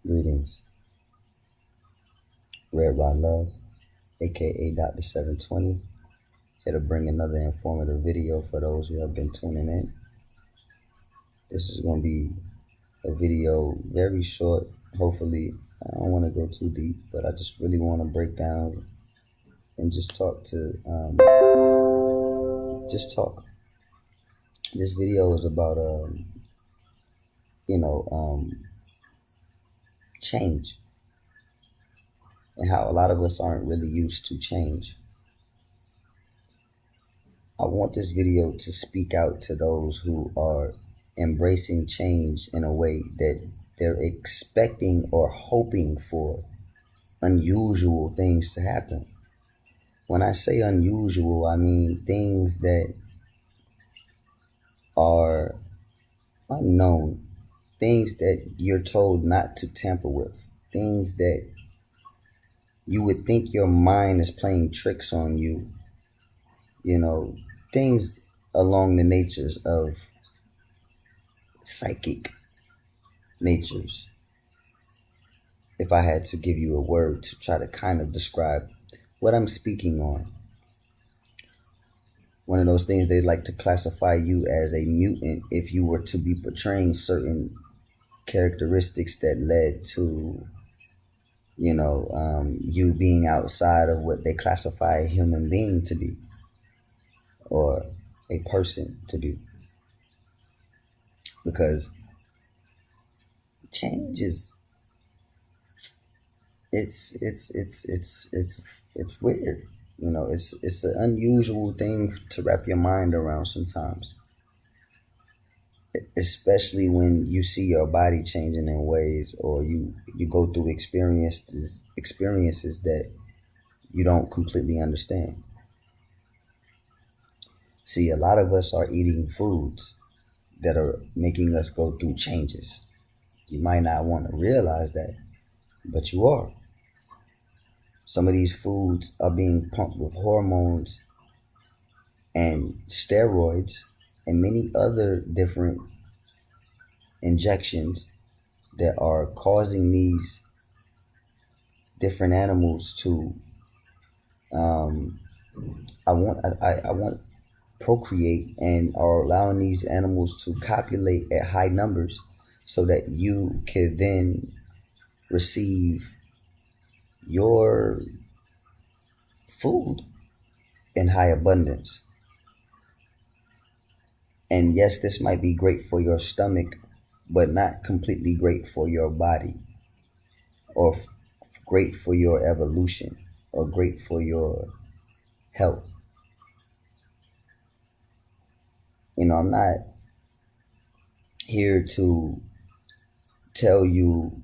Greetings, Red Rod Love, aka Dr. 720, here to bring another informative video for those who have been tuning in. This is going to be a video very short. Hopefully, I don't want to go too deep, but I just really want to break down and just talk just talk. This video is about, change and how a lot of us aren't really used to change. I want this video to speak out to those who are embracing change in a way that they're expecting or hoping for unusual things to happen. When I say unusual, I mean things that are unknown, things that you're told not to tamper with, things that you would think your mind is playing tricks on you, things along the natures of psychic natures. If I had to give you a word to try to kind of describe what I'm speaking on, one of those things they like to classify you as a mutant if you were to be portraying certain characteristics that led to, you being outside of what they classify a human being to be or a person to be. Because change is it's weird. It's an unusual thing to wrap your mind around sometimes, especially when you see your body changing in ways, or you go through experiences that you don't completely understand. See, a lot of us are eating foods that are making us go through changes. You might not want to realize that, but you are. Some of these foods are being pumped with hormones and steroids and many other different injections that are causing these different animals to I want procreate, and are allowing these animals to copulate at high numbers so that you can then receive your food in high abundance. And yes, this might be great for your stomach, but not completely great for your body, or great for your evolution, or great for your health. I'm not here to tell you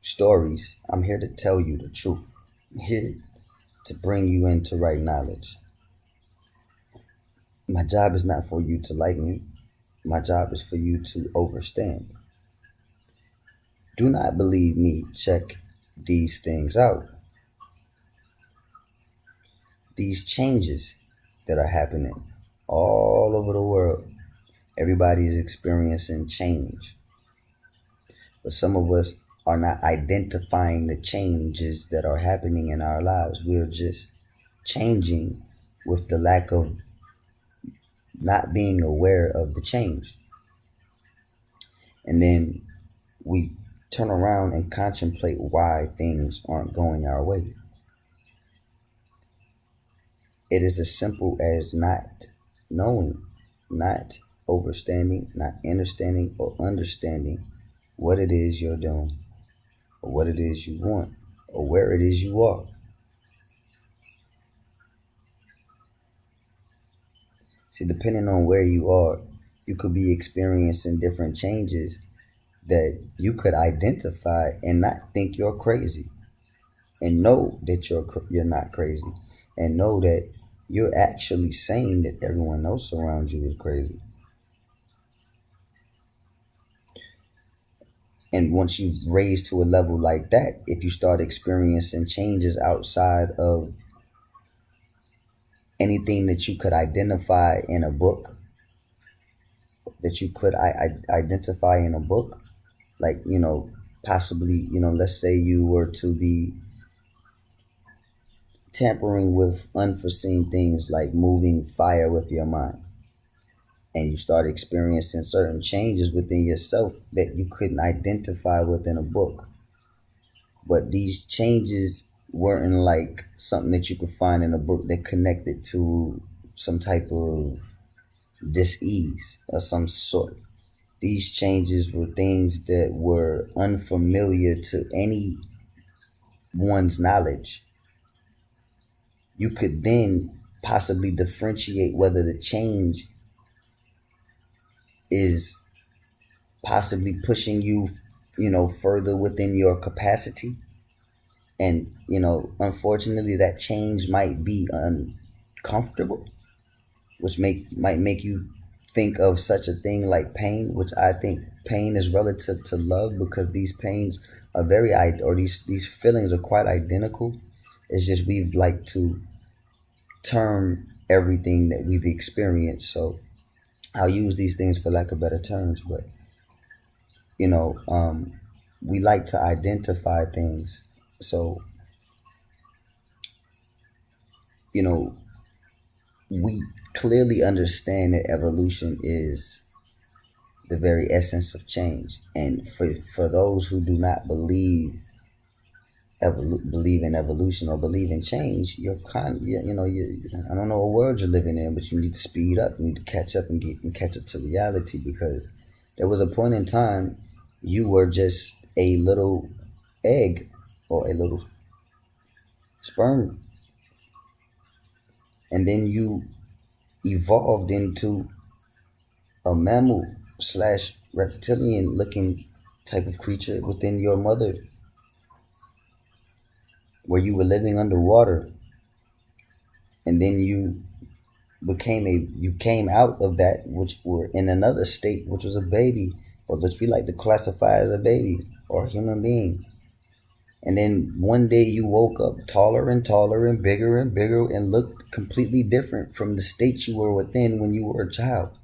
stories. I'm here to tell you the truth. I'm here to bring you into right knowledge. My job is not for you to like me. My job is for you to understand. Do not believe me. Check these things out. These changes that are happening all over the world. Everybody is experiencing change. But some of us are not identifying the changes that are happening in our lives. We're just changing with the lack of not being aware of the change. And then we turn around and contemplate why things aren't going our way. It is as simple as not knowing, not understanding, or understanding what it is you're doing, or what it is you want, or where it is you are. See, depending on where you are, you could be experiencing different changes that you could identify and not think you're crazy, and know that you're not crazy, and know that you're actually saying that everyone else around you is crazy. And once you raise to a level like that, if you start experiencing changes outside of anything that you could identify in a book, like, possibly, let's say you were to be tampering with unforeseen things like moving fire with your mind, and you start experiencing certain changes within yourself that you couldn't identify within a book. But these changes weren't like something that you could find in a book that connected to some type of dis-ease of some sort. These changes were things that were unfamiliar to anyone's knowledge. You could then possibly differentiate whether the change is possibly pushing you, further within your capacity. And, unfortunately, that change might be uncomfortable, which might make you think of such a thing like pain, which I think pain is relative to love, because these pains are or these feelings are quite identical. It's just we've like to term everything that we've experienced. So I'll use these things for lack of better terms, but you know, um, we like to identify things. So, you know, we clearly understand that evolution is the very essence of change. And for those who do not believe in evolution or believe in change, I don't know what world you're living in, but you need to speed up. You need to catch up and catch up to reality, because there was a point in time you were just a little egg or a little sperm, and then you evolved into a mammal slash reptilian looking type of creature within your mother, where you were living underwater, and then you came out of that, which were in another state, which was a baby, or which we like to classify as a baby or a human being. And then one day you woke up taller and taller and bigger and looked completely different from the state you were within when you were a child.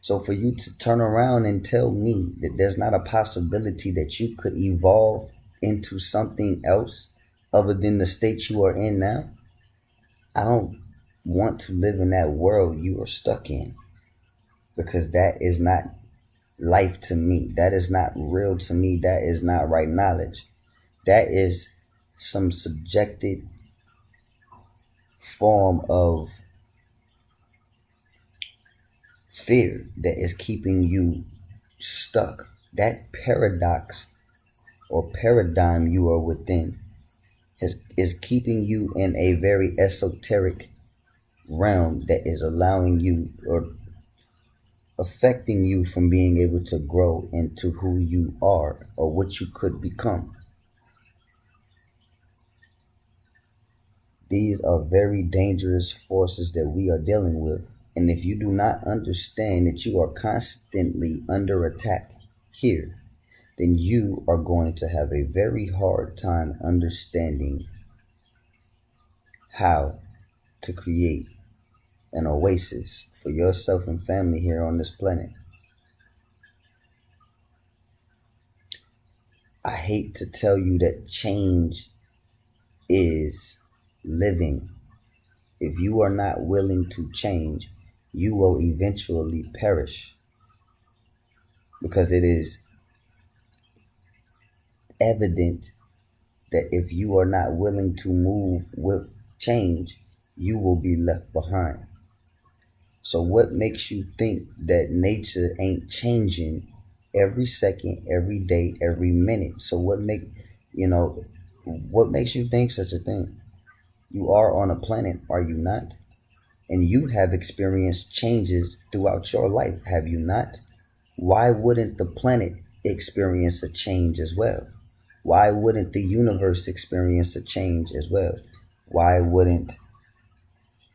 So for you to turn around and tell me that there's not a possibility that you could evolve into something else other than the state you are in now, I don't want to live in that world you are stuck in, because that is not life to me. That is not real to me. That is not right knowledge. That is some subjected form of fear that is keeping you stuck. That paradox or paradigm you are within is keeping you in a very esoteric realm that is allowing you or affecting you from being able to grow into who you are or what you could become. These are very dangerous forces that we are dealing with. And if you do not understand that you are constantly under attack here, then you are going to have a very hard time understanding how to create an oasis for yourself and family here on this planet. I hate to tell you that change is living. If you are not willing to change, you will eventually perish, because it is evident that if you are not willing to move with change, you will be left behind. So what makes you think that nature ain't changing every second, every day, every minute? So you know, what makes you think such a thing? You are on a planet, are you not? And you have experienced changes throughout your life, have you not? Why wouldn't the planet experience a change as well? Why wouldn't the universe experience a change as well? Why wouldn't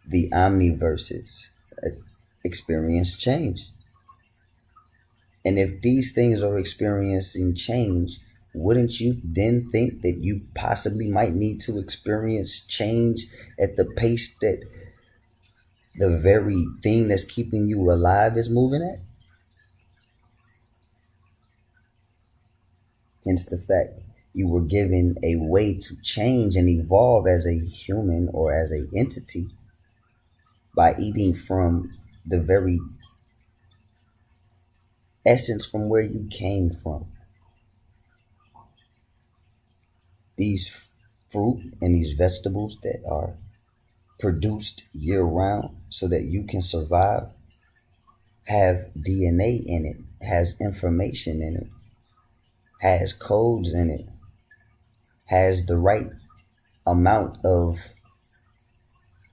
the omniverses experience change? And if these things are experiencing change, wouldn't you then think that you possibly might need to experience change at the pace that the very thing that's keeping you alive is moving at? Hence the fact you were given a way to change and evolve as a human or as a entity by eating from the very essence from where you came from. These fruit and these vegetables that are produced year round so that you can survive have DNA in it, has information in it, has codes in it, has the right amount of,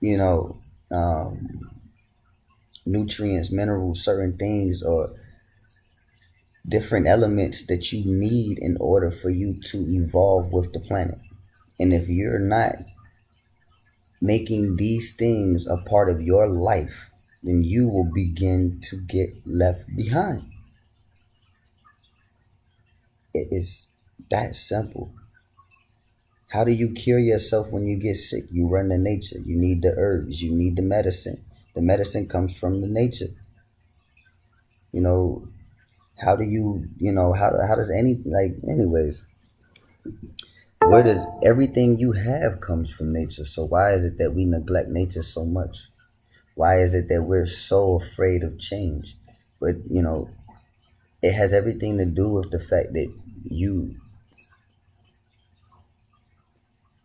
you know, nutrients, minerals, certain things, or different elements that you need in order for you to evolve with the planet. And if you're not making these things a part of your life, then you will begin to get left behind. It is that simple. How do you cure yourself when you get sick? You run to nature. You need the herbs. You need the medicine. The medicine comes from the nature. You know, how do how does anyways, where does everything you have comes from nature? So why is it that we neglect nature so much? Why is it that we're so afraid of change? But, it has everything to do with the fact that you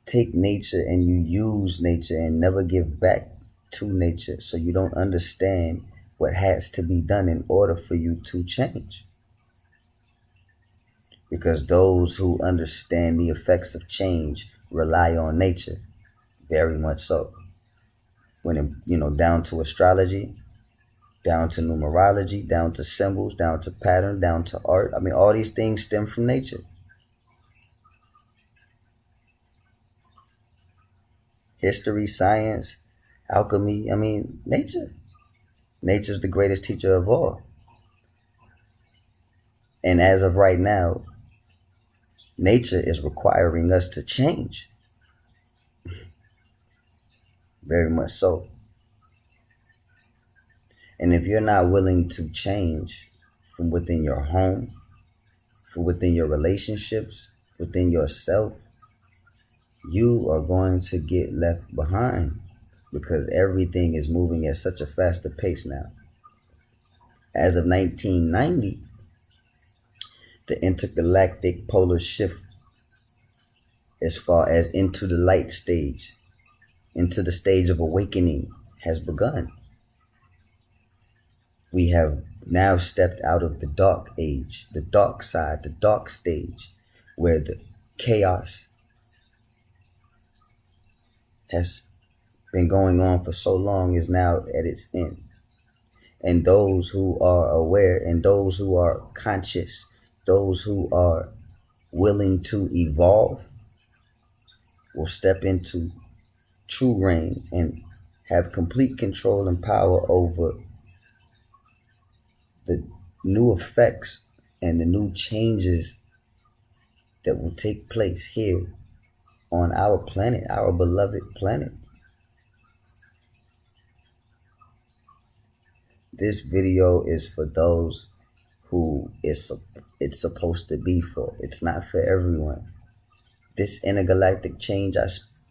take nature and you use nature and never give back to nature. So you don't understand what has to be done in order for you to change. Because those who understand the effects of change rely on nature, very much so. When, down to astrology, down to numerology, down to symbols, down to pattern, down to art. I mean, all these things stem from nature. History, science, alchemy. I mean, nature. Nature's the greatest teacher of all. And as of right now, nature is requiring us to change. Very much so. And if you're not willing to change from within your home, from within your relationships, within yourself, you are going to get left behind because everything is moving at such a faster pace now. As of 1990, the intergalactic polar shift, as far as into the light stage, into the stage of awakening, has begun. We have now stepped out of the dark age, the dark side, the dark stage, where the chaos has been going on for so long is now at its end. And those who are aware and those who are conscious, those who are willing to evolve will step into true reign and have complete control and power over the new effects and the new changes that will take place here on our planet, our beloved planet. This video is for those who it's supposed to be for. It's not for everyone. This intergalactic change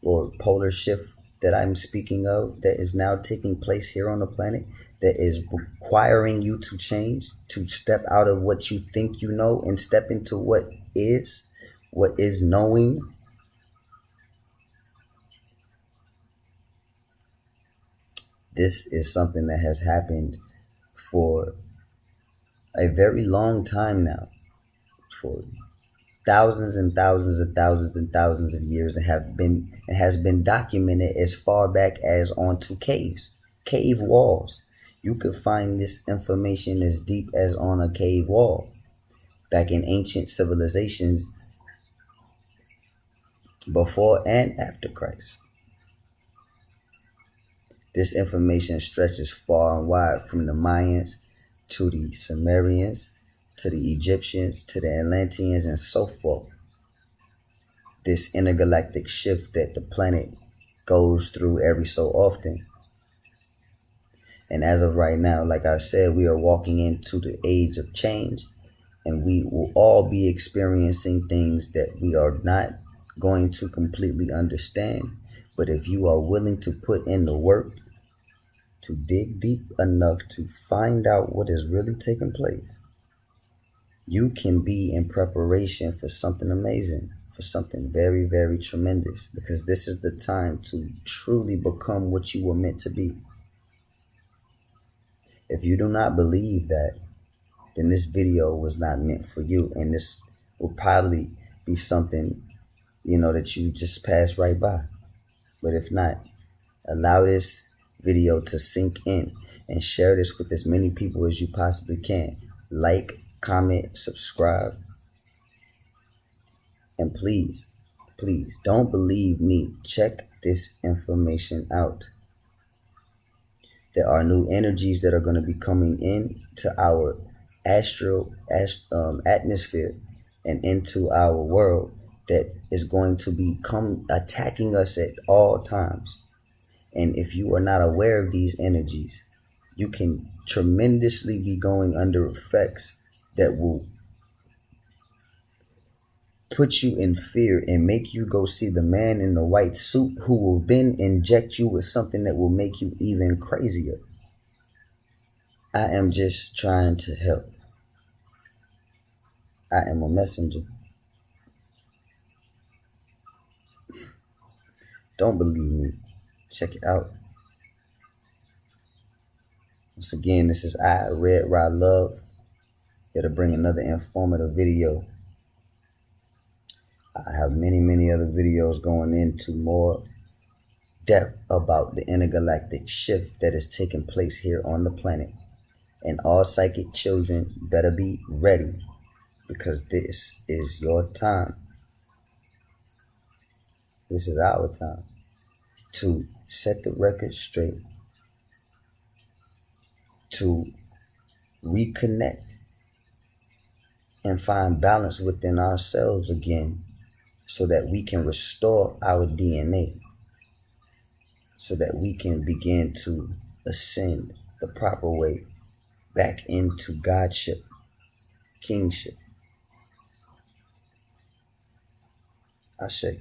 or polar shift that I'm speaking of that is now taking place here on the planet, that is requiring you to change, to step out of what you think you know and step into what is knowing. This is something that has happened for a very long time now, for thousands and thousands and thousands and thousands of years, and has been documented as far back as onto cave walls. You could find this information as deep as on a cave wall back in ancient civilizations before and after Christ. This information stretches far and wide from the Mayans to the Sumerians, to the Egyptians, to the Atlanteans, and so forth. This intergalactic shift that the planet goes through every so often. And as of right now, like I said, we are walking into the age of change. And we will all be experiencing things that we are not going to completely understand. But if you are willing to put in the work to dig deep enough to find out what is really taking place, you can be in preparation for something amazing, for something very, very tremendous, because this is the time to truly become what you were meant to be. If you do not believe that, then this video was not meant for you, and this will probably be something, that you just pass right by. But if not, allow this video to sink in and share this with as many people as you possibly can. Like, comment, subscribe, and please, please don't believe me. Check this information out. There are new energies that are going to be coming in to our atmosphere and into our world that is going to become attacking us at all times. And if you are not aware of these energies, you can tremendously be going under effects that will put you in fear and make you go see the man in the white suit, who will then inject you with something that will make you even crazier. I am just trying to help. I am a messenger. Don't believe me. Check it out. Once again, this is Red Rod Love, here to bring another informative video. I have many, many other videos going into more depth about the intergalactic shift that is taking place here on the planet. And all psychic children better be ready, because this is your time. This is our time to set the record straight, to reconnect and find balance within ourselves again, so that we can restore our DNA, so that we can begin to ascend the proper way back into godship, kingship. Ashe.